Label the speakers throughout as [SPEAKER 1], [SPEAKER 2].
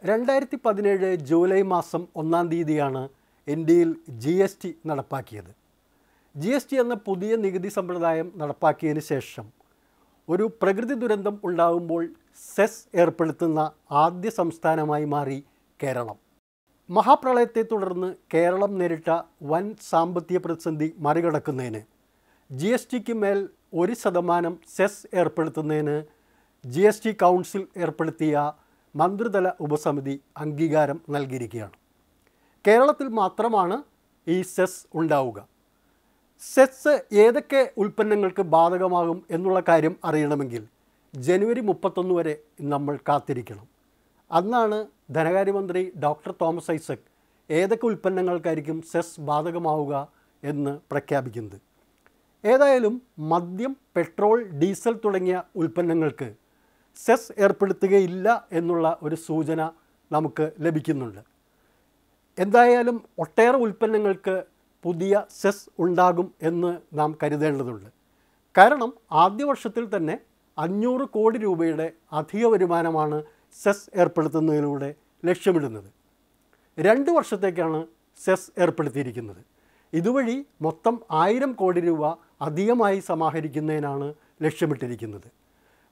[SPEAKER 1] 2017 July മാസം 1-ാം തീയതിയാണ് ഇന്ത്യയിൽ GST നടപ്പാക്കിയത്. GST എന്ന പുതിയ നികുതി സമ്പ്രദായം നടപ്പാക്കിയതിന് ശേഷം ഒരു പ്രകൃതി ദുരന്തം ഉണ്ടാകുമ്പോൾ സെസ് ഏർപ്പെടുത്തുന്ന ആദ്യ സംസ്ഥാനമായി മാറി കേരളം. മഹാപ്രളയത്തെ തുടർന്ന് കേരളം നേരിട്ട വൻ സാമ്പത്തിക പ്രതിസന്ധി മറികടക്കുന്നതിന് GSTക്ക് മേൽ 1% സെസ് ഏർപ്പെടുത്തുന്നതിന് GST കൗൺസിൽ ഏർപ്പെടുത്തിയ മന്ത്രിതല ഉപസമിതി അംഗീകാരം നൽകിയിരിക്കുകയാണ്. കേരളത്തിൽ മാത്രമാണ് ഈ സെസ് ഉണ്ടാവുക. സെസ് ഏതൊക്കെ ഉൽപ്പന്നങ്ങൾക്ക് ബാധകമാകും എന്നുള്ള കാര്യം അറിയണമെങ്കിൽ ജനുവരി 31 വരെ നമ്മൾ കാത്തിരിക്കണം. അന്നാണ് ധനകാര്യമന്ത്രി ഡോക്ടർ തോമസ് ഐസക് ഏതൊക്കെ ഉൽപ്പന്നങ്ങൾക്കായിരിക്കും സെസ് ബാധകമാവുക എന്ന് പ്രഖ്യാപിക്കുന്നത്. ഏതായാലും മദ്യം, പെട്രോൾ, ഡീസൽ തുടങ്ങിയ ഉൽപ്പന്നങ്ങൾക്ക് സെസ് ഏർപ്പെടുത്തുകയില്ല എന്നുള്ള ഒരു സൂചന നമുക്ക് ലഭിക്കുന്നുണ്ട്. എന്തായാലും ഒട്ടേറെ ഉൽപ്പന്നങ്ങൾക്ക് പുതിയ സെസ് ഉണ്ടാകും എന്ന് നാം കരുതേണ്ടതുണ്ട്. കാരണം ആദ്യ വർഷത്തിൽ തന്നെ 500 കോടി രൂപയുടെ അധിക വരുമാനമാണ് സെസ് ഏർപ്പെടുത്തുന്നതിലൂടെ ലക്ഷ്യമിടുന്നത്. 2 വർഷത്തേക്കാണ് സെസ് ഏർപ്പെടുത്തിയിരിക്കുന്നത്. ഇതുവഴി മൊത്തം 1000 കോടി രൂപ അധികമായി സമാഹരിക്കുന്നതിനാണ് ലക്ഷ്യമിട്ടിരിക്കുന്നത്.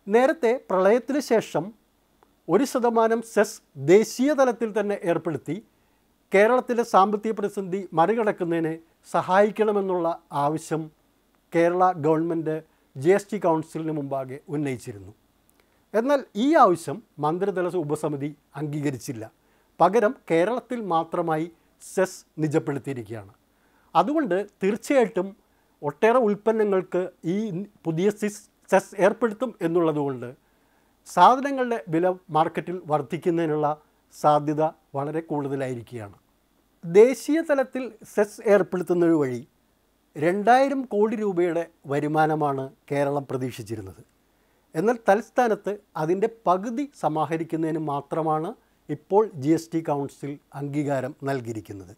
[SPEAKER 1] നേരത്തെ പ്രളയത്തിന് ശേഷം 1% സെസ് ദേശീയ തലത്തിൽ തന്നെ ഏർപ്പെടുത്തി കേരളത്തിലെ സാമ്പത്തിക പ്രതിസന്ധി മറികടക്കുന്നതിന് സഹായിക്കണമെന്നുള്ള ആവശ്യം കേരള ഗവൺമെൻറ് GST കൗൺസിലിന് മുമ്പാകെ ഉന്നയിച്ചിരുന്നു. എന്നാൽ ഈ ആവശ്യം മന്ത്രിതല ഉപസമിതി അംഗീകരിച്ചില്ല. പകരം കേരളത്തിൽ മാത്രമായി സെസ് നിജപ്പെടുത്തിയിരിക്കുകയാണ്. അതുകൊണ്ട് തീർച്ചയായിട്ടും ഒട്ടേറെ ഉൽപ്പന്നങ്ങൾക്ക് ഈ പുതിയ സെസ് ഏർപ്പെടുത്തും എന്നുള്ളതുകൊണ്ട് സാധനങ്ങളുടെ വില മാർക്കറ്റിൽ വർദ്ധിക്കുന്നതിനുള്ള സാധ്യത വളരെ കൂടുതലായിരിക്കുകയാണ്. ദേശീയ തലത്തിൽ സെസ് ഏർപ്പെടുത്തുന്നത് വഴി 2000 കോടി രൂപയുടെ വരുമാനമാണ് കേരളം പ്രതീക്ഷിച്ചിരുന്നത്. എന്നാൽ തൽസ്ഥാനത്ത് അതിൻ്റെ പകുതി സമാഹരിക്കുന്നതിന് മാത്രമാണ് ഇപ്പോൾ GST കൗൺസിൽ അംഗീകാരം നൽകിയിരിക്കുന്നത്.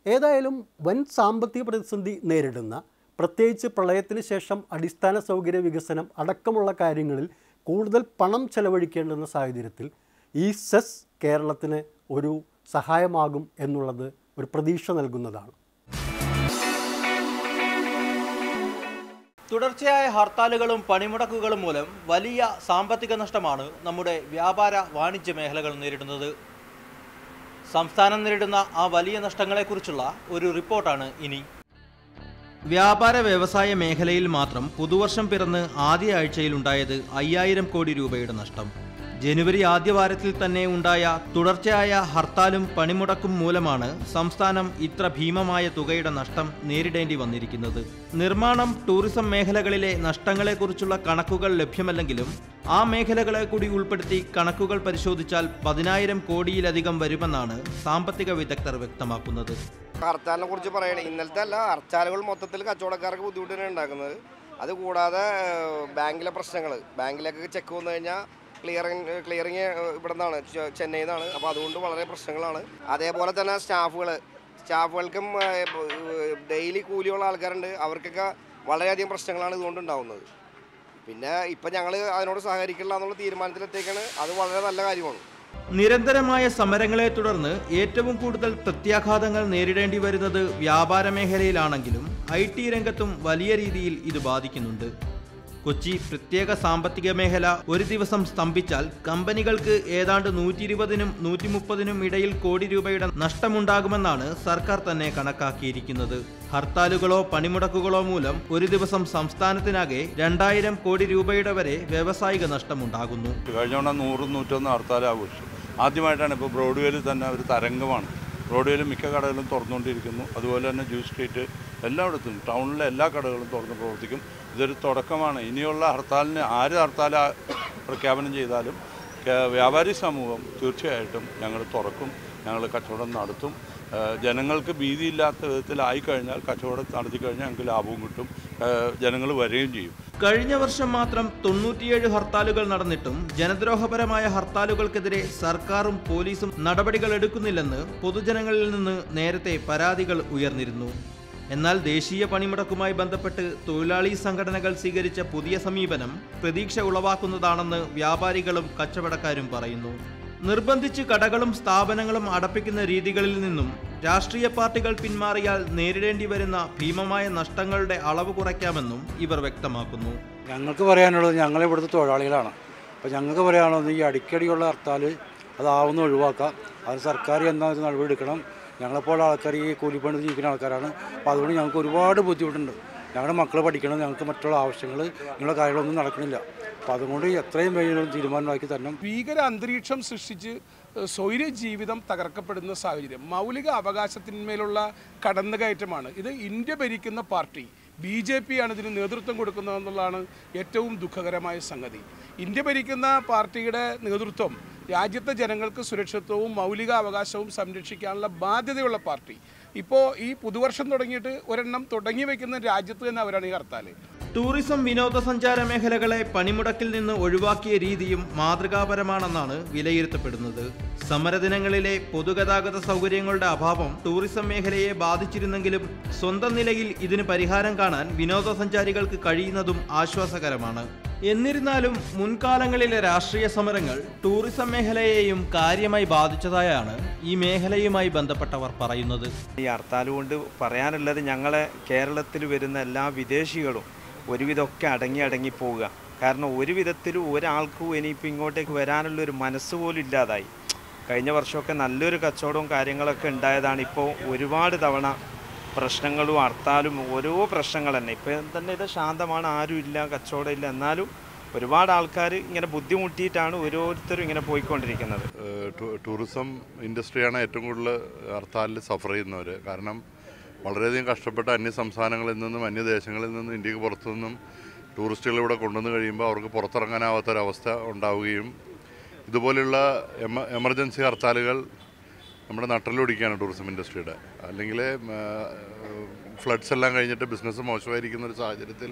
[SPEAKER 1] ഏതായാലും വൻ സാമ്പത്തിക പ്രതിസന്ധി നേരിടുന്ന, പ്രത്യേകിച്ച് പ്രളയത്തിന് ശേഷം അടിസ്ഥാന സൗകര്യ വികസനം അടക്കമുള്ള കാര്യങ്ങളിൽ കൂടുതൽ പണം ചെലവഴിക്കേണ്ടുന്ന സാഹചര്യത്തിൽ ഈ സെസ് കേരളത്തിന് ഒരു സഹായമാകും എന്നുള്ളത് ഒരു പ്രതീക്ഷ നൽകുന്നതാണ്.
[SPEAKER 2] തുടർച്ചയായ ഹർത്താലുകളും പണിമുടക്കുകളും മൂലം വലിയ സാമ്പത്തിക നഷ്ടമാണ് നമ്മുടെ വ്യാപാര വാണിജ്യ മേഖലകൾ നേരിടുന്നത്. സംസ്ഥാനം നേരിടുന്ന ആ വലിയ നഷ്ടങ്ങളെക്കുറിച്ചുള്ള ഒരു റിപ്പോർട്ടാണ് ഇനി. വ്യാപാര വ്യവസായ മേഖലയിൽ മാത്രം പുതുവർഷം പിറന്ന് ആദ്യ ആഴ്ചയിലുണ്ടായത് 5000 കോടി രൂപയുടെ നഷ്ടം. ജനുവരി ആദ്യവാരത്തിൽ തന്നെ ഉണ്ടായ തുടർച്ചയായ ഹർത്താലും പണിമുടക്കും മൂലമാണ് സംസ്ഥാനം ഇത്ര ഭീമമായ തുകയുടെ നഷ്ടം നേരിടേണ്ടി വന്നിരിക്കുന്നത്. നിർമ്മാണം, ടൂറിസം മേഖലകളിലെ നഷ്ടങ്ങളെക്കുറിച്ചുള്ള കണക്കുകൾ ലഭ്യമല്ലെങ്കിലും ആ മേഖലകളെ കൂടി ഉൾപ്പെടുത്തി കണക്കുകൾ പരിശോധിച്ചാൽ 10000 കോടിയിലധികം വരുമെന്നാണ് സാമ്പത്തിക വിദഗ്ധർ വ്യക്തമാക്കുന്നത്.
[SPEAKER 3] ഹർത്താലിനെ കുറിച്ച് പറയണേ, ഇന്നലത്തെ അല്ല, ഹർത്താലുകൾ മൊത്തത്തിൽ കച്ചവടക്കാർക്ക് ബുദ്ധിമുട്ടാണ് ഉണ്ടാക്കുന്നത്. അതുകൂടാതെ ബാങ്കിലെ പ്രശ്നങ്ങൾ, ബാങ്കിലേക്ക് ചെക്ക് വന്നു കഴിഞ്ഞാൽ ക്ലിയറിങ് ഇവിടെ നിന്നാണ്, ചെന്നൈയിൽ നിന്നാണ്. അപ്പോൾ അതുകൊണ്ട് വളരെ പ്രശ്നങ്ങളാണ്. അതേപോലെ തന്നെ സ്റ്റാഫുകൾക്കും ഡെയിലി കൂലിയുള്ള ആൾക്കാരുണ്ട്, അവർക്കൊക്കെ വളരെയധികം പ്രശ്നങ്ങളാണ് ഇതുകൊണ്ടുണ്ടാകുന്നത്. പിന്നെ ഇപ്പം ഞങ്ങൾ അതിനോട് സഹകരിക്കില്ല എന്നുള്ള തീരുമാനത്തിലെത്തേക്കാണ്. അത് വളരെ നല്ല കാര്യമാണ്.
[SPEAKER 2] നിരന്തരമായ സമരങ്ങളെ തുടർന്ന് ഏറ്റവും കൂടുതൽ പ്രത്യാഘാതങ്ങൾ നേരിടേണ്ടി വരുന്നത് വ്യാപാര മേഖലയിലാണെങ്കിലും IT രംഗത്തും വലിയ രീതിയിൽ ഇത് ബാധിക്കുന്നുണ്ട്. കൊച്ചി പ്രത്യേക സാമ്പത്തിക മേഖല ഒരു ദിവസം സ്തംഭിച്ചാൽ കമ്പനികൾക്ക് ഏതാണ്ട് 120-നും 130-നും ഇടയിൽ കോടി രൂപയുടെ നഷ്ടമുണ്ടാകുമെന്നാണ് സർക്കാർ തന്നെ കണക്കാക്കിയിരിക്കുന്നത്. ഹർത്താലുകളോ പണിമുടക്കുകളോ മൂലം ഒരു ദിവസം സംസ്ഥാനത്തിനാകെ 2000 കോടി രൂപയുടെ വരെ വ്യാവസായിക നഷ്ടമുണ്ടാകുന്നു.
[SPEAKER 4] കഴിഞ്ഞ 100-101 ഹർത്താൽ ആഘോഷിച്ചു. ആദ്യമായിട്ടാണ് ഇപ്പോൾ ബ്രോഡ്വേയിൽ തന്നെ ഒരു തരംഗമാണ്. ബ്രോഡ്വേയിൽ മിക്ക കടകളും തുറന്നുകൊണ്ടിരിക്കുന്നു. അതുപോലെ തന്നെ ജ്യൂസ് സ്ട്രീറ്റ് എല്ലായിടത്തും ടൗണിലെ എല്ലാ കടകളും തുറന്ന് പ്രവർത്തിക്കും. ഇതൊരു തുടക്കമാണ്. ഇനിയുള്ള ഹർത്താലിന് ആര് ഹർത്താൽ പ്രഖ്യാപനം ചെയ്താലും വ്യാപാരി സമൂഹം തീർച്ചയായിട്ടും ഞങ്ങൾ തുറക്കും, ഞങ്ങൾ കച്ചവടം നടത്തും. ജനങ്ങൾക്ക് ഭീതിയില്ലാത്ത വിധത്തിലായിക്കഴിഞ്ഞാൽ കച്ചവടം നടത്തിക്കഴിഞ്ഞാൽ ഞങ്ങൾക്ക് ലാഭവും കിട്ടും, ജനങ്ങൾ വരികയും ചെയ്യും.
[SPEAKER 2] കഴിഞ്ഞ വർഷം മാത്രം 97 ഹർത്താലുകൾ നടന്നിട്ടും ജനദ്രോഹപരമായ ഹർത്താലുകൾക്കെതിരെ സർക്കാരും പോലീസും നടപടികൾ എടുക്കുന്നില്ലെന്ന് പൊതുജനങ്ങളിൽ നിന്ന് നേരത്തെ പരാതികൾ ഉയർന്നിരുന്നു. എന്നാൽ ദേശീയ പണിമുടക്കുമായി ബന്ധപ്പെട്ട് തൊഴിലാളി സംഘടനകൾ സ്വീകരിച്ച പുതിയ സമീപനം പ്രതീക്ഷ ഉളവാക്കുന്നതാണെന്ന് വ്യാപാരികളും കച്ചവടക്കാരും പറയുന്നു. നിർബന്ധിച്ച് കടകളും സ്ഥാപനങ്ങളും അടപ്പിക്കുന്ന രീതികളിൽ നിന്നും രാഷ്ട്രീയ പാർട്ടികൾ പിന്മാറിയാൽ നേരിടേണ്ടി വരുന്ന ഭീമമായ നഷ്ടങ്ങളുടെ അളവ് കുറയ്ക്കാമെന്നും ഇവർ വ്യക്തമാക്കുന്നു.
[SPEAKER 5] ഞങ്ങൾക്ക് പറയാനുള്ളത് ഞങ്ങളിവിടുത്തെ തൊഴിലാളികളാണ്. അപ്പോൾ ഞങ്ങൾക്ക് പറയാനുള്ളത് ഈ അടിക്കടിയുള്ള ഹർത്താൽ അതാവുന്ന ഒഴിവാക്കാം. അത് സർക്കാർ എന്താ നടപടി എടുക്കണം. ഞങ്ങളെപ്പോലുള്ള ആൾക്കാർ ഈ കൂലിപ്പണി ജീവിക്കുന്ന ആൾക്കാരാണ്. അപ്പോൾ അതുകൊണ്ട് ഞങ്ങൾക്ക് ഒരുപാട് ബുദ്ധിമുട്ടുണ്ട്. ഞങ്ങളുടെ മക്കൾ പഠിക്കണം, ഞങ്ങൾക്ക് മറ്റുള്ള ആവശ്യങ്ങൾ നിങ്ങളുടെ കാര്യങ്ങളൊന്നും നടക്കണില്ല. അപ്പോൾ അതുകൊണ്ട് എത്രയും വേഗം തീരുമാനമാക്കി തരണം.
[SPEAKER 6] ഭീകര അന്തരീക്ഷം സൃഷ്ടിച്ച് സ്വൈര്യ ജീവിതം തകർക്കപ്പെടുന്ന സാഹചര്യം മൗലിക അവകാശത്തിന്മേലുള്ള കടന്നുകയറ്റമാണ്. ഇത് ഇന്ത്യ ഭരിക്കുന്ന പാർട്ടി BJP ആണ് ഇതിന് നേതൃത്വം കൊടുക്കുന്നതെന്നുള്ളതാണ് ഏറ്റവും ദുഃഖകരമായ സംഗതി. ഇന്ത്യ ഭരിക്കുന്ന പാർട്ടിയുടെ നേതൃത്വം രാജ്യത്തെ ജനങ്ങൾക്ക് സുരക്ഷിതത്വവും മൗലിക അവകാശവും സംരക്ഷിക്കാനുള്ള ബാധ്യതയുള്ള പാർട്ടി ഇപ്പോൾ ഈ പുതുവർഷം തുടങ്ങിയിട്ട് ഒരെണ്ണം തുടങ്ങി വയ്ക്കുന്ന രാജ്യത്ത് തന്നെ അവരാണ് ഈ ഹർത്താൽ.
[SPEAKER 2] ടൂറിസം വിനോദസഞ്ചാര മേഖലകളെ പണിമുടക്കിൽ നിന്ന് ഒഴിവാക്കിയ രീതിയും മാതൃകാപരമാണെന്നാണ് വിലയിരുത്തപ്പെടുന്നത്. സമരദിനങ്ങളിലെ പൊതുഗതാഗത സൗകര്യങ്ങളുടെ അഭാവം ടൂറിസം മേഖലയെ ബാധിച്ചിരുന്നെങ്കിലും സ്വന്തം നിലയിൽ ഇതിന് പരിഹാരം കാണാൻ വിനോദസഞ്ചാരികൾക്ക് കഴിയുന്നതും ആശ്വാസകരമാണ്. എന്നിരുന്നാലും മുൻകാലങ്ങളിലെ രാഷ്ട്രീയ സമരങ്ങൾ ടൂറിസം മേഖലയെയും കാര്യമായി ബാധിച്ചതായാണ് ഈ മേഖലയുമായി ബന്ധപ്പെട്ടവർ പറയുന്നത്.
[SPEAKER 7] ഈ ഹർത്താൽ കൊണ്ട് പറയാനുള്ളത് ഞങ്ങളെ കേരളത്തിൽ വരുന്ന എല്ലാ വിദേശികളും ഒരുവിധമൊക്കെ അടങ്ങി പോവുക. കാരണം ഒരു വിധത്തിലും ഒരാൾക്കും ഇനിയിപ്പോൾ ഇങ്ങോട്ടേക്ക് വരാനുള്ളൊരു മനസ്സ് പോലും ഇല്ലാതായി. കഴിഞ്ഞ വർഷമൊക്കെ നല്ലൊരു കച്ചവടവും കാര്യങ്ങളൊക്കെ ഉണ്ടായതാണ്. ഇപ്പോൾ ഒരുപാട് തവണ പ്രശ്നങ്ങളും ഹർത്താലും ഓരോ പ്രശ്നങ്ങൾ തന്നെ. ഇപ്പം തന്നെ ഇത് ശാന്തമാണ്, ആരും ഇല്ല, കച്ചവടം ഇല്ല. എന്നാലും ഒരുപാട് ആൾക്കാർ ഇങ്ങനെ ബുദ്ധിമുട്ടിയിട്ടാണ് ഓരോരുത്തരും ഇങ്ങനെ പോയിക്കൊണ്ടിരിക്കുന്നത്.
[SPEAKER 4] ടൂറിസം ഇൻഡസ്ട്രിയാണ് ഏറ്റവും കൂടുതൽ ഹർത്താലിൽ സഫർ ചെയ്യുന്നവർ. കാരണം വളരെയധികം കഷ്ടപ്പെട്ട അന്യ സംസ്ഥാനങ്ങളിൽ നിന്നും അന്യദേശങ്ങളിൽ നിന്നും ഇന്ത്യക്ക് പുറത്തു നിന്നും ടൂറിസ്റ്റുകൾ ഇവിടെ കൊണ്ടുവന്ന് കഴിയുമ്പോൾ അവർക്ക് പുറത്തിറങ്ങാനാവാത്തൊരവസ്ഥ ഉണ്ടാവുകയും ഇതുപോലെയുള്ള എമർജൻസി ഹർത്താലുകൾ നമ്മുടെ നട്ടലൊടിക്കുകയാണ് ടൂറിസം ഇൻഡസ്ട്രിയുടെ. അല്ലെങ്കിൽ ഫ്ലഡ്സ് എല്ലാം കഴിഞ്ഞിട്ട് ബിസിനസ് മോശമായിരിക്കുന്ന ഒരു സാഹചര്യത്തിൽ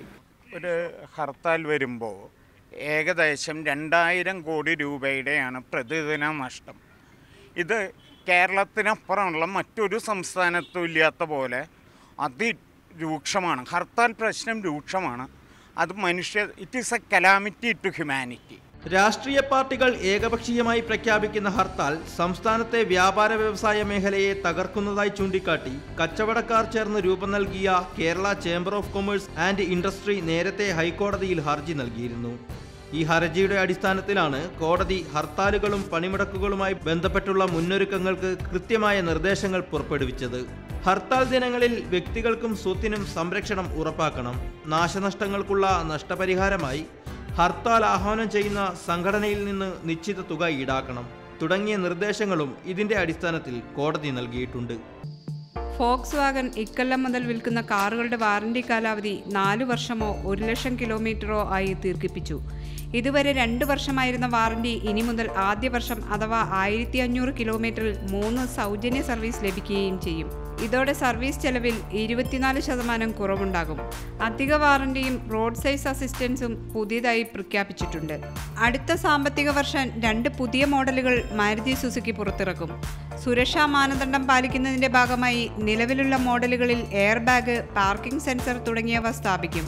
[SPEAKER 8] ഒരു ഹർത്താൽ വരുമ്പോൾ ഏകദേശം 2000 കോടി രൂപയുടെയാണ് പ്രതിദിന നഷ്ടം. ഇത് കേരളത്തിനപ്പുറമുള്ള മറ്റൊരു സംസ്ഥാനത്തും ഇല്ലാത്ത പോലെ അതിരൂക്ഷമാണ്. ഹർത്താൽ പ്രശ്നം രൂക്ഷമാണ്. അത് it is a calamity to humanity.
[SPEAKER 2] രാഷ്ട്രീയ പാർട്ടികൾ ഏകപക്ഷീയമായി പ്രഖ്യാപിക്കുന്ന ഹർത്താൽ സംസ്ഥാനത്തെ വ്യാപാര വ്യവസായ മേഖലയെ തകർക്കുന്നതായി ചൂണ്ടിക്കാട്ടി കച്ചവടക്കാർ ചേർന്ന് രൂപം നൽകിയ Kerala chamber of commerce and industry നേരത്തെ ഹൈക്കോടതിയിൽ ഹർജി നൽകിയിരുന്നു. ഈ ഹർജിയുടെ അടിസ്ഥാനത്തിലാണ് കോടതി ഹർത്താലുകളും പണിമുടക്കുകളുമായി ബന്ധപ്പെട്ടുള്ള മുന്നൊരുക്കങ്ങൾക്ക് കൃത്യമായ നിർദ്ദേശങ്ങൾ പുറപ്പെടുവിച്ചത്. ഹർത്താൽ ദിനങ്ങളിൽ വ്യക്തികൾക്കും സ്വത്തിനും സംരക്ഷണം ഉറപ്പാക്കണം, നാശനഷ്ടങ്ങൾക്കുള്ള നഷ്ടപരിഹാരമായി ഹർത്താൽ ആഹ്വാനം ചെയ്യുന്ന സംഘടനയിൽ നിന്ന് നിശ്ചിത തുക ഈടാക്കണം തുടങ്ങിയ നിർദ്ദേശങ്ങളും ഇതിന്റെ അടിസ്ഥാനത്തിൽ കോടതി നൽകിയിട്ടുണ്ട്.
[SPEAKER 9] ഫോക്സ് വാഗൺ ഇക്കൊല്ലം മുതൽ വിൽക്കുന്ന കാറുകളുടെ വാറന്റി കാലാവധി 4 വർഷമോ 1,00,000 കിലോമീറ്ററോ ആയി ദീർഘിപ്പിച്ചു. ഇതുവരെ 2 വർഷമായിരുന്ന വാറന്റി ഇനി മുതൽ ആദ്യ വർഷം അഥവാ 1500 കിലോമീറ്ററിൽ 3 സൗജന്യ സർവീസ് ലഭിക്കുകയും ചെയ്യും. ഇതോടെ സർവീസ് ചെലവിൽ 24% കുറവുണ്ടാകും. അധിക വാറന്റിയും റോഡ് സൈസ് അസിസ്റ്റൻസും പുതിയതായി പ്രഖ്യാപിച്ചിട്ടുണ്ട്. അടുത്ത സാമ്പത്തിക വർഷം 2 പുതിയ മോഡലുകൾ മാരുതി സുസുക്കി പുറത്തിറക്കും. സുരക്ഷാ മാനദണ്ഡം പാലിക്കുന്നതിന്റെ ഭാഗമായി നിലവിലുള്ള മോഡലുകളിൽ എയർ ബാഗ്, പാർക്കിംഗ് സെൻസർ തുടങ്ങിയവ സ്ഥാപിക്കും.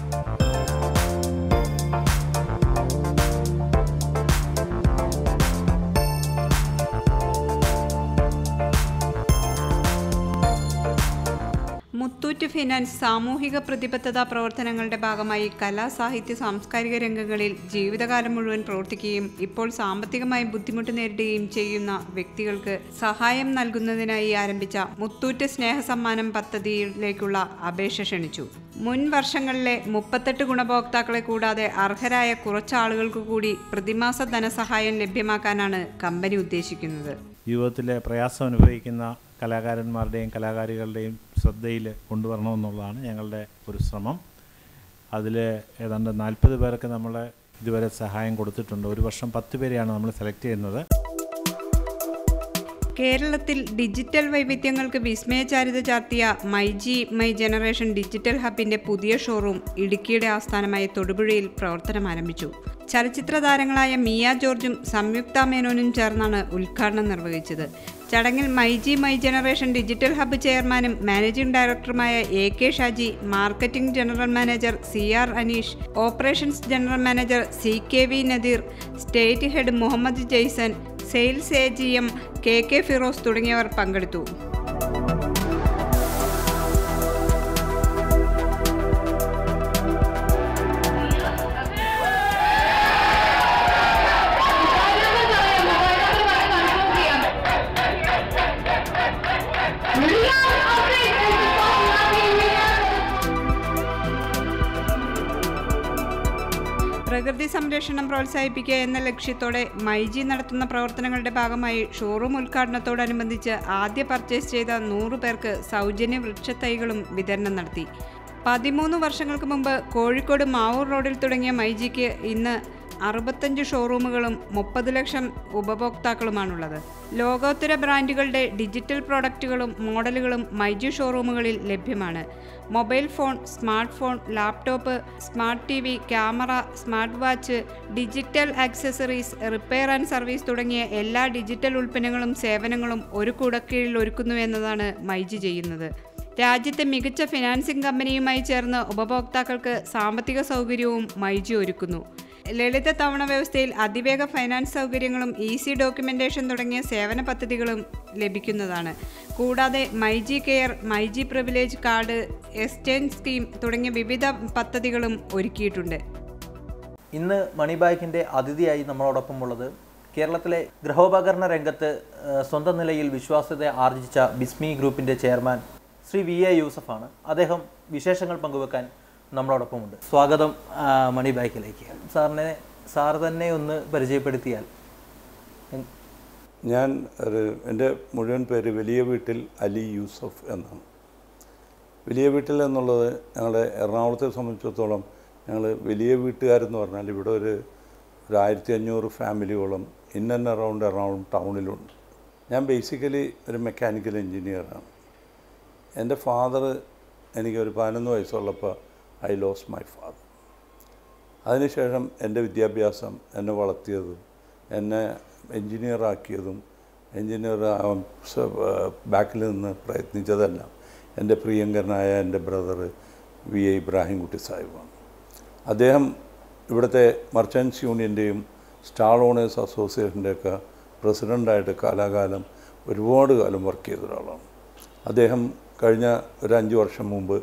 [SPEAKER 9] മുത്തൂറ്റ് ഫിനാൻസ് സാമൂഹിക പ്രതിബദ്ധതാ പ്രവർത്തനങ്ങളുടെ ഭാഗമായി കലാ, സാഹിത്യ, സാംസ്കാരിക രംഗങ്ങളിൽ ജീവിതകാലം മുഴുവൻ പ്രവർത്തിക്കുകയും ഇപ്പോൾ സാമ്പത്തികമായി ബുദ്ധിമുട്ട് നേരിടുകയും ചെയ്യുന്ന വ്യക്തികൾക്ക് സഹായം നൽകുന്നതിനായി ആരംഭിച്ച മുത്തൂറ്റ് സ്നേഹസമ്മാനം പദ്ധതിയിലേക്കുള്ള അപേക്ഷ ക്ഷണിച്ചു. മുൻ വർഷങ്ങളിലെ 38 ഗുണഭോക്താക്കളെ കൂടാതെ അർഹരായ കുറച്ച് ആളുകൾക്ക് കൂടി പ്രതിമാസ ധനസഹായം ലഭ്യമാക്കാനാണ് കമ്പനി ഉദ്ദേശിക്കുന്നത്.
[SPEAKER 10] ജീവിതത്തിലെ പ്രയാസം അനുഭവിക്കുന്ന കലാകാരന്മാരുടെയും കലാകാരികളുടെയും ശ്രദ്ധയിൽ കൊണ്ടുവരണമെന്നുള്ളതാണ് ഞങ്ങളുടെ ഒരു ശ്രമം. അതിൽ ഏതാണ്ട് 40 പേർക്ക് നമ്മൾ ഇതുവരെ സഹായം കൊടുത്തിട്ടുണ്ട്. ഒരു വർഷം 10 പേരെയാണ് നമ്മൾ സെലക്ട് ചെയ്യുന്നത്.
[SPEAKER 9] കേരളത്തിൽ ഡിജിറ്റൽ വൈവിധ്യങ്ങൾക്ക് വിസ്മയചാരിത ചാർത്തിയ മൈ ജനറേഷൻ ഡിജിറ്റൽ ഹബിന്റെ പുതിയ ഷോറൂം ഇടുക്കിയുടെ ആസ്ഥാനമായ തൊടുപുഴയിൽ പ്രവർത്തനം ആരംഭിച്ചു. ചലച്ചിത്ര താരങ്ങളായ മിയ ജോർജും സംയുക്ത മേനോനും ചേർന്നാണ് ഉദ്ഘാടനം നിർവഹിച്ചത്. ചടങ്ങിൽ മൈ ജനറേഷൻ ഡിജിറ്റൽ ഹബ്ബ് ചെയർമാനും മാനേജിംഗ് ഡയറക്ടറുമായ AK Shaji, marketing general manager CR Aneesh, operations general manager CKV Nadeer, state head Muhammad Jaison, sales AGM KK Firoz തുടങ്ങിയവർ പങ്കെടുത്തു. പ്രകൃതി സംരക്ഷണം പ്രോത്സാഹിപ്പിക്കുക എന്ന ലക്ഷ്യത്തോടെ മൈജി നടത്തുന്ന പ്രവർത്തനങ്ങളുടെ ഭാഗമായി ഷോറൂം ഉദ്ഘാടനത്തോടനുബന്ധിച്ച് ആദ്യ പർച്ചേസ് ചെയ്ത 100 പേർക്ക് സൗജന്യ വൃക്ഷത്തൈകളും വിതരണം നടത്തി. 13 വർഷങ്ങൾക്ക് മുമ്പ് കോഴിക്കോട് മാവൂർ റോഡിൽ തുടങ്ങിയ മൈജിക്ക് ഇന്ന് 65 ഷോറൂമുകളും 30 ലക്ഷം ഉപഭോക്താക്കളുമാണുള്ളത്. ലോകോത്തര ബ്രാൻഡുകളുടെ ഡിജിറ്റൽ പ്രോഡക്റ്റുകളും മോഡലുകളും മൈജി ഷോറൂമുകളിൽ ലഭ്യമാണ്. Mobile phone, smart phone, laptop, smart TV, camera, smart watch, digital accessories, repair and service തുടങ്ങിയ എല്ലാ ഡിജിറ്റൽ ഉൽപ്പന്നങ്ങളും സേവനങ്ങളും ഒരു കുടക്കീഴിൽ ഒരുക്കുന്നുവെന്നതാണ് മൈജി ചെയ്യുന്നത്. രാജ്യത്തെ മികച്ച ഫിനാൻസിംഗ് കമ്പനിയുമായി ചേർന്ന് ഉപഭോക്താക്കൾക്ക് സാമ്പത്തിക സൗകര്യവും മൈജി ഒരുക്കുന്നു. ലളിത തവണ വ്യവസ്ഥയിൽ അതിവേഗ ഫൈനാൻസ് സൗകര്യങ്ങളും ഈസി ഡോക്യുമെന്റേഷൻ തുടങ്ങിയ സേവന പദ്ധതികളും ലഭിക്കുന്നതാണ്. കൂടാതെ myG care, myG privilege card, exchange scheme തുടങ്ങിയ വിവിധ പദ്ധതികളും ഒരുക്കിയിട്ടുണ്ട്.
[SPEAKER 2] ഇന്ന് മണി ബാഗിൻ്റെ അതിഥിയായി നമ്മളോടൊപ്പം ഉള്ളത് കേരളത്തിലെ ഗൃഹോപകരണ രംഗത്ത് സ്വന്തം നിലയിൽ വിശ്വാസ്യത ആർജിച്ച ബിസ്മി ഗ്രൂപ്പിൻ്റെ ചെയർമാൻ ശ്രീ VA യൂസഫാണ്. അദ്ദേഹം വിശേഷങ്ങൾ പങ്കുവെക്കാൻ നമ്മളോടൊപ്പമുണ്ട്. സ്വാഗതം മണി ബാഗിലേക്ക്. സാർ തന്നെ ഒന്ന് പരിചയപ്പെടുത്തിയാൽ.
[SPEAKER 4] എൻ്റെ മുഴുവൻ പേര് വലിയ വീട്ടിൽ അലി യൂസഫ് എന്നാണ്. വലിയ വീട്ടിൽ എന്നുള്ളത് ഞങ്ങളുടെ എറണാകുളത്തെ സംബന്ധിച്ചിടത്തോളം ഞങ്ങൾ വലിയ വീട്ടുകാരെന്ന് പറഞ്ഞാൽ ഇവിടെ ഒരു 1500 ഫാമിലിയോളം ഇൻ ആൻഡ് അറൗണ്ട് എറണാകുളം ടൗണിലുണ്ട്. ഞാൻ ബേസിക്കലി ഒരു മെക്കാനിക്കൽ എൻജിനീയറാണ്. എൻ്റെ ഫാദർ എനിക്കൊരു 11 വയസ്സുള്ളപ്പോൾ ഐ ലോസ്റ്റ് മൈ ഫാദർ. അതിനുശേഷം എൻ്റെ വിദ്യാഭ്യാസം, എന്നെ വളർത്തിയതും എന്നെ എൻജിനീയറാക്കിയതും ബാക്കിൽ നിന്ന് പ്രയത്നിച്ചതെല്ലാം എൻ്റെ പ്രിയങ്കരനായ എൻ്റെ ബ്രദർ VA ഇബ്രാഹിംകുട്ടി സാഹിബാണ്. അദ്ദേഹം ഇവിടുത്തെ മർച്ചൻറ്റ്സ് യൂണിയൻ്റെയും സ്റ്റാൾ ഓണേഴ്സ് അസോസിയേഷൻ്റെയൊക്കെ പ്രസിഡൻ്റായിട്ട് കാലാകാലം ഒരുപാട് കാലം വർക്ക് ചെയ്ത ഒരാളാണ്. അദ്ദേഹം കഴിഞ്ഞ ഒരു 5 വർഷം മുമ്പ്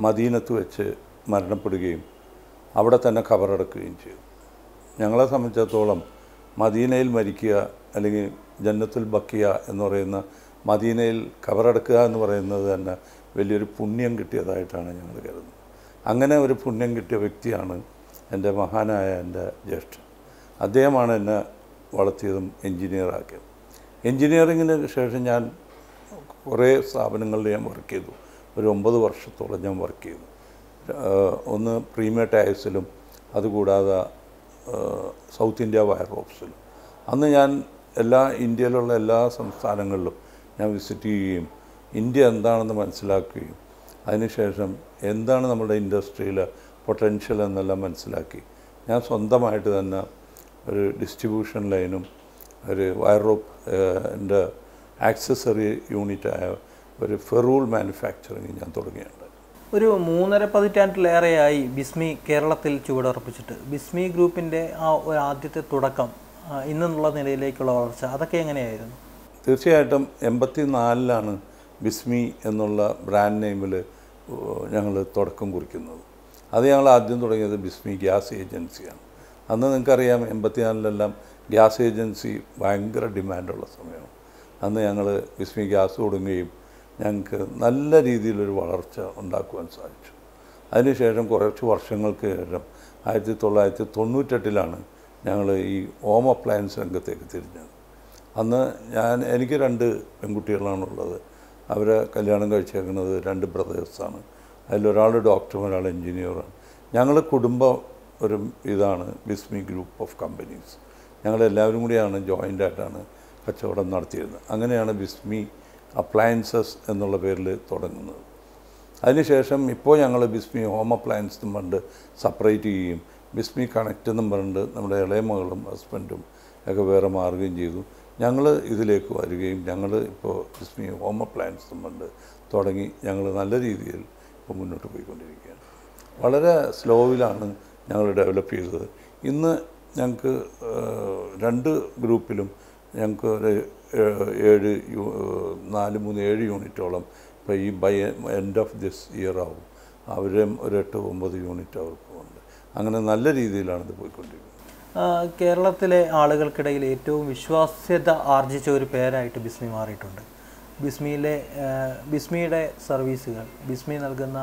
[SPEAKER 4] മദീനത്ത് വെച്ച് മരണപ്പെടുകയും അവിടെ തന്നെ ഖബറടക്കുകയും ചെയ്തു. ഞങ്ങളെ സംബന്ധിച്ചിടത്തോളം മദീനയിൽ മരിക്കുക അല്ലെങ്കിൽ ജന്നത്തുൽ ബക്കിയ എന്ന് പറയുന്ന മദീനയിൽ ഖബറടക്കുക എന്ന് പറയുന്നത് തന്നെ വലിയൊരു പുണ്യം കിട്ടിയതായിട്ടാണ് ഞങ്ങൾ കരുതുന്നത്. അങ്ങനെ ഒരു പുണ്യം കിട്ടിയ വ്യക്തിയാണ് എൻ്റെ മഹാനായ എൻ്റെ ജ്യേഷ്ഠൻ. അദ്ദേഹമാണ് എന്നെ വളർത്തിയതും എൻജിനീയറാക്കിയത്. എൻജിനീയറിങ്ങിന് ശേഷം ഞാൻ കുറേ സ്ഥാപനങ്ങളിൽ ഞാൻ വർക്ക് ചെയ്തു. ഒരു 9 വർഷത്തോളം ഞാൻ വർക്ക് ചെയ്തു. ഒന്ന് പ്രീമിയർ ടയർസിലും അതുകൂടാതെ സൗത്ത് ഇന്ത്യ വയർ റോപ്സിലും. അന്ന് ഞാൻ ഇന്ത്യയിലുള്ള എല്ലാ സംസ്ഥാനങ്ങളിലും ഞാൻ വിസിറ്റ് ചെയ്യുകയും ഇന്ത്യ എന്താണെന്ന് മനസ്സിലാക്കുകയും അതിനുശേഷം എന്താണ് നമ്മുടെ ഇൻഡസ്ട്രിയിലെ പൊട്ടൻഷ്യൽ എന്നെല്ലാം മനസ്സിലാക്കി ഞാൻ സ്വന്തമായിട്ട് തന്നെ ഒരു ഡിസ്ട്രിബ്യൂഷൻ ലൈനും ഒരു വയർ റോപ്പിൻ്റെ ആക്സസറി യൂണിറ്റായ ഒരു ഫെറൂൾ മാനുഫാക്ചറിങ് ഞാൻ തുടങ്ങിയിട്ടുണ്ട്.
[SPEAKER 2] ഒരു 3.5 പതിറ്റാണ്ടിലേറെയായി ബിസ്മി കേരളത്തിൽ ചുവടുറപ്പിച്ചിട്ട് ബിസ്മി ഗ്രൂപ്പിൻ്റെ ആ ഒരു ആദ്യത്തെ തുടക്കം ഇന്നുള്ള നിലയിലേക്കുള്ള വളർച്ച അതൊക്കെ എങ്ങനെയായിരുന്നു?
[SPEAKER 4] തീർച്ചയായിട്ടും 84-ലാണ് ബിസ്മി എന്നുള്ള ബ്രാൻഡ് നെയിമിൽ ഞങ്ങൾ തുടക്കം കുറിക്കുന്നത്. അത് ഞങ്ങൾ ആദ്യം തുടങ്ങിയത് ബിസ്മി ഗ്യാസ് ഏജൻസിയാണ്. അന്ന് നിങ്ങൾക്കറിയാം 84-ലെല്ലാം ഗ്യാസ് ഏജൻസി ഭയങ്കര ഡിമാൻഡുള്ള സമയമാണ്. അന്ന് ഞങ്ങൾ ബിസ്മി ഗ്യാസ് തുടങ്ങുകയും ഞങ്ങൾക്ക് നല്ല രീതിയിലൊരു വളർച്ച ഉണ്ടാക്കുവാൻ സാധിച്ചു. അതിനുശേഷം കുറച്ച് വർഷങ്ങൾക്ക് ശേഷം 1998-ലാണ് ഞങ്ങൾ ഈ ഹോം അപ്ലയൻസ് രംഗത്തേക്ക് തിരിഞ്ഞത്. അന്ന് എനിക്ക് 2 പെൺകുട്ടികളാണുള്ളത്. അവരെ കല്യാണം കഴിച്ചേക്കുന്നത് 2 ബ്രദേഴ്സാണ്. അതിലൊരാൾ ഡോക്ടറും ഒരാൾ എൻജിനീയറാണ്. ഞങ്ങൾ കുടുംബം ഒരു ഇതാണ് ബിസ്മി ഗ്രൂപ്പ് ഓഫ് കമ്പനീസ്. ഞങ്ങളെല്ലാവരും കൂടിയാണ് ജോയിൻ്റായിട്ടാണ് കച്ചവടം നടത്തിയിരുന്നത്. അങ്ങനെയാണ് ബിസ്മി അപ്ലയൻസസ് എന്നുള്ള പേരിൽ തുടങ്ങുന്നത്. അതിനുശേഷം ഇപ്പോൾ ഞങ്ങൾ ബിസ്മി ഹോം അപ്ലയൻസ് എന്നും പറഞ്ഞിട്ട് സെപ്പറേറ്റ് ചെയ്യുകയും ബിസ്മി കണക്റ്റ് എന്നും പറഞ്ഞിട്ട് നമ്മുടെ ഇളയ മകളും ഹസ്ബൻഡും ഒക്കെ വേറെ മാറുകയും ചെയ്തു. ഞങ്ങൾ ഇതിലേക്ക് വരികയും ഞങ്ങൾ ഇപ്പോൾ ബിസ്മി ഹോം അപ്ലയൻസ് എന്നും പറഞ്ഞിട്ട് തുടങ്ങി ഞങ്ങൾ നല്ല രീതിയിൽ ഇപ്പോൾ മുന്നോട്ട് പോയിക്കൊണ്ടിരിക്കുകയാണ്. വളരെ സ്ലോവിലാണ് ഞങ്ങൾ ഡെവലപ്പ് ചെയ്തത്. ഇന്ന് ഞങ്ങൾക്ക് 2 ഗ്രൂപ്പിലും ഞങ്ങൾക്ക് ഒരു 7 യൂണിറ്റോളം ഇപ്പോൾ ഈ by end of this year ആവും. അവരും ഒരു 8-9 യൂണിറ്റ് അവർക്കുണ്ട്. അങ്ങനെ നല്ല രീതിയിലാണ് ഇത് പോയിക്കൊണ്ടിരിക്കുന്നത്.
[SPEAKER 11] കേരളത്തിലെ ആളുകൾക്കിടയിൽ ഏറ്റവും വിശ്വാസ്യത ആർജിച്ച ഒരു പേരായിട്ട് ബിസ്മി മാറിയിട്ടുണ്ട്. ബിസ്മിയുടെ സർവീസുകൾ, ബിസ്മി നൽകുന്ന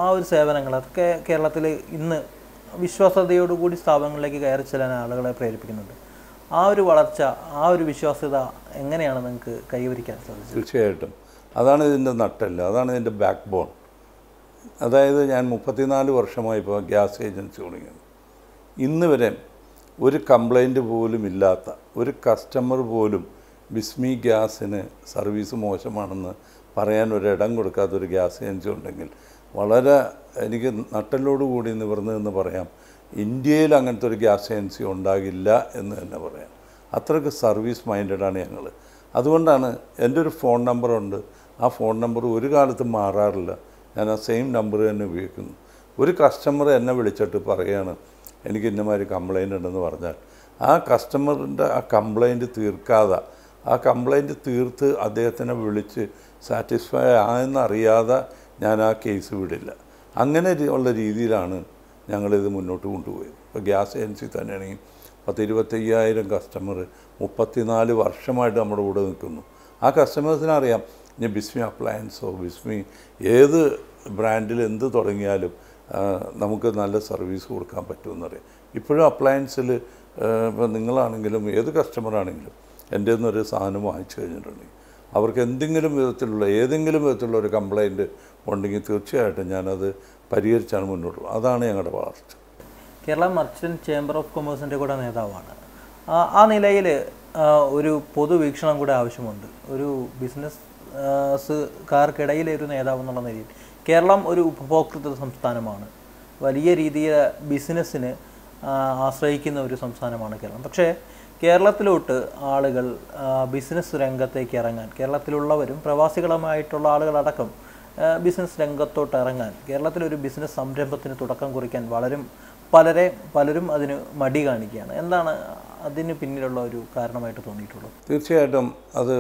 [SPEAKER 11] ആ ഒരു സേവനങ്ങൾ, അതൊക്കെ കേരളത്തിൽ ഇന്ന് വിശ്വാസ്യതയോടുകൂടി സ്ഥാപനങ്ങളിലേക്ക് കയറി ചെല്ലാൻ ആളുകളെ പ്രേരിപ്പിക്കുന്നുണ്ട്. ആ ഒരു വളർച്ച, ആ ഒരു വിശ്വാസ്യത എങ്ങനെയാണ് നിങ്ങൾക്ക് കൈവരിക്കാൻ സാധിച്ചത്?
[SPEAKER 4] തീർച്ചയായിട്ടും അതാണ് ഇതിൻ്റെ നട്ടെല്ല്, അതാണ് ഇതിൻ്റെ ബാക്ക് ബോൺ. അതായത് ഞാൻ 34 വർഷമായി ഇപ്പോൾ ഗ്യാസ് ഏജൻസി തുടങ്ങിയത്. ഇന്ന് വരെ ഒരു കംപ്ലൈൻറ്റ് പോലും ഇല്ലാത്ത ഒരു കസ്റ്റമർ പോലും ബിസ്മി ഗ്യാസിന് സർവീസ് മോശമാണെന്ന് പറയാൻ ഒരിടം കൊടുക്കാത്തൊരു ഗ്യാസ് ഏജൻസി ഉണ്ടെങ്കിൽ വളരെ എനിക്ക് നട്ടലോടുകൂടി നിവർന്നതെന്ന് പറയാം. ഇന്ത്യയിൽ അങ്ങനത്തെ ഒരു ഗ്യാസ് ഏജൻസി ഉണ്ടാകില്ല എന്ന് തന്നെ പറയാം. അത്രയ്ക്ക് സർവീസ് മൈൻഡഡാണ് ഞങ്ങൾ. അതുകൊണ്ടാണ് എൻ്റെ ഒരു ഫോൺ നമ്പറുണ്ട്. ആ ഫോൺ നമ്പർ ഒരു കാലത്തും മാറാറില്ല. ഞാൻ ആ സെയിം നമ്പർ തന്നെ ഉപയോഗിക്കുന്നു. ഒരു കസ്റ്റമർ എന്നെ വിളിച്ചിട്ട് പറയുകയാണ് എനിക്ക് ഇന്നമാതിരി കംപ്ലൈൻ്റ് ഉണ്ടെന്ന് പറഞ്ഞാൽ ആ കസ്റ്റമറിൻ്റെ ആ കംപ്ലൈൻറ്റ് തീർക്കാതെ, ആ കംപ്ലൈൻറ്റ് തീർത്ത് അദ്ദേഹത്തിനെ വിളിച്ച് സാറ്റിസ്ഫൈ ആയെന്നറിയാതെ ഞാൻ ആ കേസ് വിടില്ല. അങ്ങനെ ഉള്ള രീതിയിലാണ് ഞങ്ങളിത് മുന്നോട്ട് കൊണ്ടുപോയത്. ഇപ്പോൾ ഗ്യാസ് ഏജൻസി തന്നെയാണെങ്കിൽ 10-25,000 കസ്റ്റമർ 34 വർഷമായിട്ട് നമ്മുടെ കൂടെ നിൽക്കുന്നു. ആ കസ്റ്റമേഴ്സിനറിയാം ഇനി ബിസ്മി അപ്ലയൻസോ ബിസ്മി ഏത് ബ്രാൻഡിൽ എന്ത് തുടങ്ങിയാലും നമുക്ക് നല്ല സർവീസ് കൊടുക്കാൻ പറ്റുമെന്നറിയാം. ഇപ്പോഴും അപ്ലയൻസിൽ ഇപ്പോൾ നിങ്ങളാണെങ്കിലും ഏത് കസ്റ്റമറാണെങ്കിലും എൻ്റെ നിന്നൊരു സാധനം വാങ്ങിച്ചു കഴിഞ്ഞിട്ടുണ്ടെങ്കിൽ അവർക്ക് ഏതെങ്കിലും വിധത്തിലുള്ള ഒരു കംപ്ലൈൻറ്റ് ഉണ്ടെങ്കിൽ തീർച്ചയായിട്ടും ഞാനത് പരിഹരിച്ചാണ് മുന്നോട്ട് പോകുന്നത്. അതാണ് ഞങ്ങളുടെ വളർച്ച.
[SPEAKER 11] കേരള മർച്ചൻറ്റ് ചേംബർ ഓഫ് കൊമേഴ്സിൻ്റെ കൂടെ നേതാവാണ്. ആ നിലയിൽ ഒരു പൊതുവീക്ഷണം കൂടെ ആവശ്യമുണ്ട്. ഒരു ബിസിനസ്സുകാർക്കിടയിലെ ഒരു നേതാവ് എന്നുള്ള നിലയിൽ കേരളം ഒരു ഉപഭോക്തൃ സംസ്ഥാനമാണ്. വലിയ രീതിയിൽ ബിസിനസ്സിന് ആശ്രയിക്കുന്ന ഒരു സംസ്ഥാനമാണ് കേരളം. പക്ഷേ കേരളത്തിലോട്ട് ആളുകൾ ബിസിനസ് രംഗത്തേക്ക് ഇറങ്ങാൻ, കേരളത്തിലുള്ളവരും പ്രവാസികളുമായിട്ടുള്ള ആളുകളടക്കം ബിസിനസ് രംഗത്തോട്ട് ഇറങ്ങാൻ, കേരളത്തിലൊരു ബിസിനസ് സംരംഭത്തിന് തുടക്കം കുറിക്കാൻ പലരും അതിന് മടി കാണിക്കുകയാണ്. എന്താണ് അതിന് പിന്നിലുള്ള ഒരു കാരണമായിട്ട് തോന്നിയിട്ടുള്ളത്?
[SPEAKER 4] തീർച്ചയായിട്ടും അത്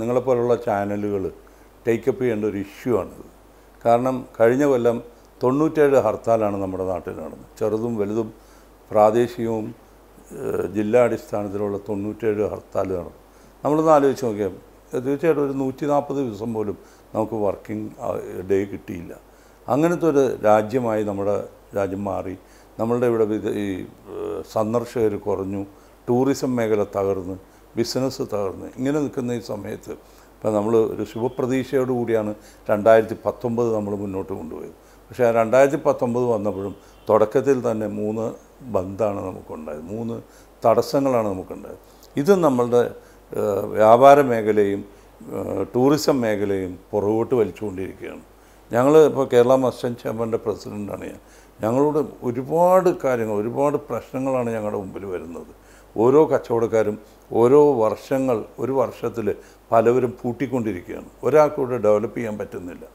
[SPEAKER 4] നിങ്ങളെപ്പോലുള്ള ചാനലുകൾ ടേക്കപ്പ് ചെയ്യേണ്ട ഒരു ഇഷ്യൂ ആണിത്. കാരണം കഴിഞ്ഞ കൊല്ലം 97 ഹർത്താലാണ് നമ്മുടെ നാട്ടിൽ നടന്നത്. ചെറുതും വലുതും പ്രാദേശികവും ജില്ലാടിസ്ഥാനത്തിലുള്ള 97 ഹർത്താൽ നടന്നു. നമ്മളൊന്ന് ആലോചിച്ച് നോക്കിയാൽ തീർച്ചയായിട്ടും ഒരു 140 ദിവസം പോലും നമുക്ക് വർക്കിംഗ് ഡേ കിട്ടിയില്ല. അങ്ങനത്തെ ഒരു രാജ്യമായി നമ്മുടെ രാജ്യം മാറി. നമ്മളുടെ ഇവിടെ ഈ സന്ദർശകർ കുറഞ്ഞു, ടൂറിസം മേഖല തകർന്ന്, ബിസിനസ് തകർന്ന്. ഇങ്ങനെ നിൽക്കുന്ന ഈ സമയത്ത് ഇപ്പം നമ്മൾ ഒരു ശുഭപ്രതീക്ഷയോടുകൂടിയാണ് 2019 നമ്മൾ മുന്നോട്ട് കൊണ്ടുപോയത്. പക്ഷേ ആ 2019 വന്നപ്പോഴും തുടക്കത്തിൽ തന്നെ 3 ബന്ധാണ് നമുക്കുണ്ടായത്, 3 തടസ്സങ്ങളാണ് നമുക്കുണ്ടായത്. ഇത് നമ്മളുടെ വ്യാപാര മേഖലയും ടൂറിസം മേഖലയും പുറകോട്ട് വലിച്ചുകൊണ്ടിരിക്കുകയാണ്. ഞങ്ങൾ ഇപ്പോൾ കേരള മർച്ചൻറ്റ് ചേംബറിൻ്റെ പ്രസിഡൻ്റാണ് ഞാൻ. ഞങ്ങളോട് ഒരുപാട് കാര്യങ്ങൾ, ഒരുപാട് പ്രശ്നങ്ങളാണ് ഞങ്ങളുടെ മുമ്പിൽ വരുന്നത്. ഓരോ കച്ചവടക്കാരും ഒരു വർഷത്തിൽ പലവരും പൂട്ടിക്കൊണ്ടിരിക്കുകയാണ്. ഒരാൾക്കൂടെ ഡെവലപ്പ് ചെയ്യാൻ പറ്റുന്നില്ല.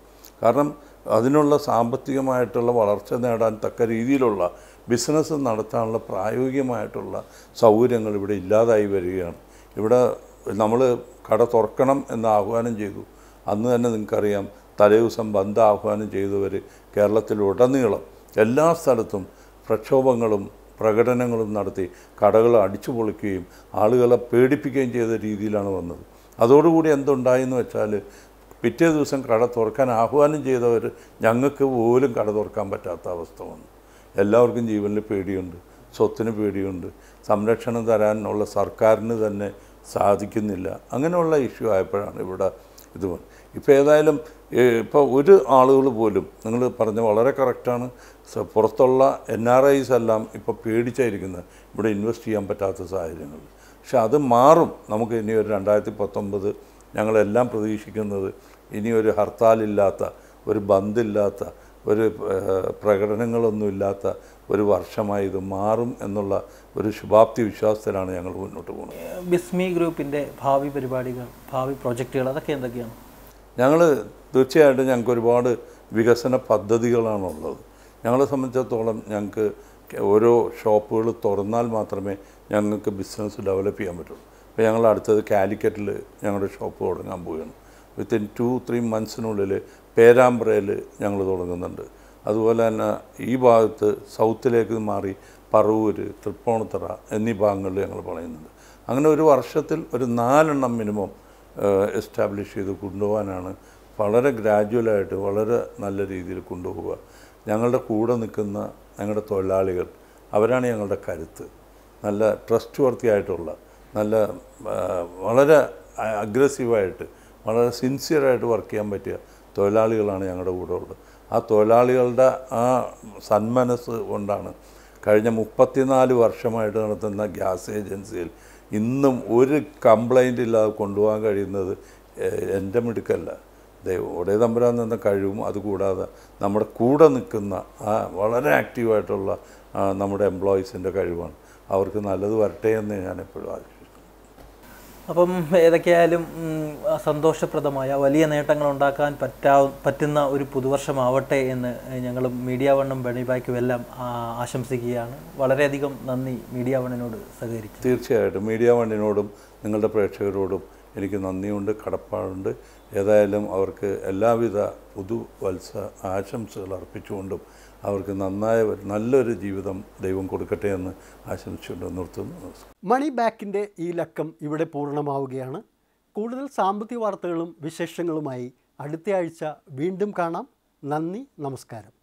[SPEAKER 4] കാരണം അതിനുള്ള സാമ്പത്തികമായിട്ടുള്ള വളർച്ച നേടാൻ തക്ക രീതിയിലുള്ള ബിസിനസ് നടത്താനുള്ള പ്രായോഗികമായിട്ടുള്ള സൗകര്യങ്ങൾ ഇവിടെ ഇല്ലാതായി വരികയാണ്. ഇവിടെ നമ്മൾ കട തുറക്കണം എന്ന് ആഹ്വാനം ചെയ്തു. അന്ന് തന്നെ നിങ്ങൾക്കറിയാം, തലേദിവസം ബന്ദ് ആഹ്വാനം ചെയ്തവർ കേരളത്തിലുടനീളം എല്ലാ സ്ഥലത്തും പ്രക്ഷോഭങ്ങളും പ്രകടനങ്ങളും നടത്തി കടകൾ അടിച്ചു പൊളിക്കുകയും ആളുകളെ പേടിപ്പിക്കുകയും ചെയ്ത രീതിയിലാണ് വന്നത്. അതോടുകൂടി എന്തുണ്ടായെന്ന് വെച്ചാൽ പിറ്റേ ദിവസം കട തുറക്കാൻ ആഹ്വാനം ചെയ്തവർ ഞങ്ങൾക്ക് പോലും കട തുറക്കാൻ പറ്റാത്ത അവസ്ഥ വന്നു. എല്ലാവർക്കും ജീവനിൽ പേടിയുണ്ട്, സ്വത്തിന് പേടിയുണ്ട്, സംരക്ഷണം തരാനുള്ള സർക്കാരിന് തന്നെ സാധിക്കുന്നില്ല. അങ്ങനെയുള്ള ഇഷ്യൂ ആയപ്പോഴാണ് ഇവിടെ ഇത് വന്നത്. ഇപ്പോൾ ഏതായാലും ഇപ്പോൾ ഒരു ആളുകൾ പോലും, നിങ്ങൾ പറഞ്ഞ വളരെ കറക്റ്റാണ്, പുറത്തുള്ള NRIs എല്ലാം ഇപ്പോൾ പേടിച്ചായിരിക്കുന്നത് ഇവിടെ ഇൻവെസ്റ്റ് ചെയ്യാൻ പറ്റാത്ത സാഹചര്യങ്ങൾ. പക്ഷെ അത് മാറും. നമുക്ക് ഇനി ഒരു 2019 ഞങ്ങളെല്ലാം പ്രതീക്ഷിക്കുന്നത് ഇനിയൊരു ഹർത്താലില്ലാത്ത, ഒരു ബന്ദില്ലാത്ത, ഒരു പ്രകടനങ്ങളൊന്നുമില്ലാത്ത ഒരു വർഷമായി ഇത് മാറും എന്നുള്ള ഒരു ശുഭാപ്തി വിശ്വാസത്തിലാണ് ഞങ്ങൾ മുന്നോട്ട് പോകുന്നത്.
[SPEAKER 11] ബിസ്മി ഗ്രൂപ്പിൻ്റെ ഭാവി പരിപാടികൾ, ഭാവി പ്രോജക്റ്റുകൾ അതൊക്കെ എന്തൊക്കെയാണ്?
[SPEAKER 4] ഞങ്ങൾ തീർച്ചയായിട്ടും ഞങ്ങൾക്ക് ഒരുപാട് വികസന പദ്ധതികളാണുള്ളത്. ഞങ്ങളെ സംബന്ധിച്ചിടത്തോളം ഞങ്ങൾക്ക് ഓരോ ഷോപ്പുകൾ തുറന്നാൽ മാത്രമേ ഞങ്ങൾക്ക് ബിസിനസ് ഡെവലപ്പ് ചെയ്യാൻ പറ്റുള്ളൂ. അപ്പോൾ ഞങ്ങൾ അടുത്തത് കാലിക്കറ്റിൽ ഞങ്ങളുടെ ഷോപ്പ് തുടങ്ങാൻ പോവുകയാണ്. വിത്തിൻ 2-3 മന്ത്സിനുള്ളിൽ പേരാമ്പ്രയിൽ ഞങ്ങൾ തുടങ്ങുന്നുണ്ട്. അതുപോലെ തന്നെ ഈ ഭാഗത്ത് സൗത്തിലേക്ക് മാറി പറവൂർ, തൃപ്പൂണിത്തറ എന്നീ ഭാഗങ്ങളിൽ ഞങ്ങൾ പണിയുന്നുണ്ട്. അങ്ങനെ ഒരു വർഷത്തിൽ ഒരു 4 മിനിമം എസ്റ്റാബ്ലിഷ് ചെയ്ത് കൊണ്ടുപോകാനാണ്. വളരെ ഗ്രാജുവലായിട്ട് വളരെ നല്ല രീതിയിൽ കൊണ്ടുപോവുക. ഞങ്ങളുടെ കൂടെ നിൽക്കുന്ന ഞങ്ങളുടെ തൊഴിലാളികൾ അവരാണ് ഞങ്ങളുടെ കരുത്ത്. നല്ല ട്രസ്റ്റ് വർത്തിയായിട്ടുള്ള നല്ല വളരെ അഗ്രസീവായിട്ട് വളരെ സിൻസിയറായിട്ട് വർക്ക് ചെയ്യാൻ പറ്റിയ തൊഴിലാളികളാണ് ഞങ്ങളുടെ കൂടെ ഉള്ളത്. ആ തൊഴിലാളികളുടെ ആ സന്മനസ് കൊണ്ടാണ് കഴിഞ്ഞ 34 വർഷമായിട്ട് നടത്തുന്ന ഗ്യാസ് ഏജൻസിയിൽ ഇന്നും ഒരു കംപ്ലൈൻ്റ് ഇല്ലാതെ കൊണ്ടുപോകാൻ കഴിയുന്നത് എൻ്റെ മിടുക്കല്ല, ഒടേ തമ്പുരാൻ നിന്ന കഴിവും അതുകൂടാതെ നമ്മുടെ കൂടെ നിൽക്കുന്ന ആ വളരെ ആക്റ്റീവായിട്ടുള്ള നമ്മുടെ എംപ്ലോയീസിൻ്റെ കഴിവാണ്. അവർക്ക് നല്ലത് വരട്ടെ എന്ന് ഞാൻ എപ്പോഴും ആഗ്രഹിക്കുന്നു.
[SPEAKER 11] അപ്പം ഏതൊക്കെയായാലും സന്തോഷപ്രദമായ വലിയ നേട്ടങ്ങൾ ഉണ്ടാക്കാൻ പറ്റുന്ന ഒരു പുതുവർഷമാവട്ടെ എന്ന് ഞങ്ങളും മീഡിയ വണ്ണും ബണിബായ്ക്കും എല്ലാം ആശംസിക്കുകയാണ്. വളരെയധികം നന്ദി മീഡിയ വണ്ണിനോട് സഹകരിച്ചു.
[SPEAKER 4] തീർച്ചയായിട്ടും മീഡിയ വണ്ണിനോടും നിങ്ങളുടെ പ്രേക്ഷകരോടും എനിക്ക് നന്ദിയുണ്ട്, കടപ്പാടുണ്ട്. ഏതായാലും അവർക്ക് എല്ലാവിധ പുതുവത്സ ആശംസകൾ അർപ്പിച്ചുകൊണ്ടും അവർക്ക് നല്ലൊരു ജീവിതം ദൈവം കൊടുക്കട്ടെ എന്ന് ആശംസിച്ചുകൊണ്ട് നിർത്തുന്നു.
[SPEAKER 1] മണി ബാക്കിൻ്റെ ഈ ലക്കം ഇവിടെ പൂർണ്ണമാവുകയാണ്. കൂടുതൽ സാമ്പത്തിക വാർത്തകളും വിശേഷങ്ങളുമായി അടുത്ത ആഴ്ച വീണ്ടും കാണാം. നന്ദി, നമസ്കാരം.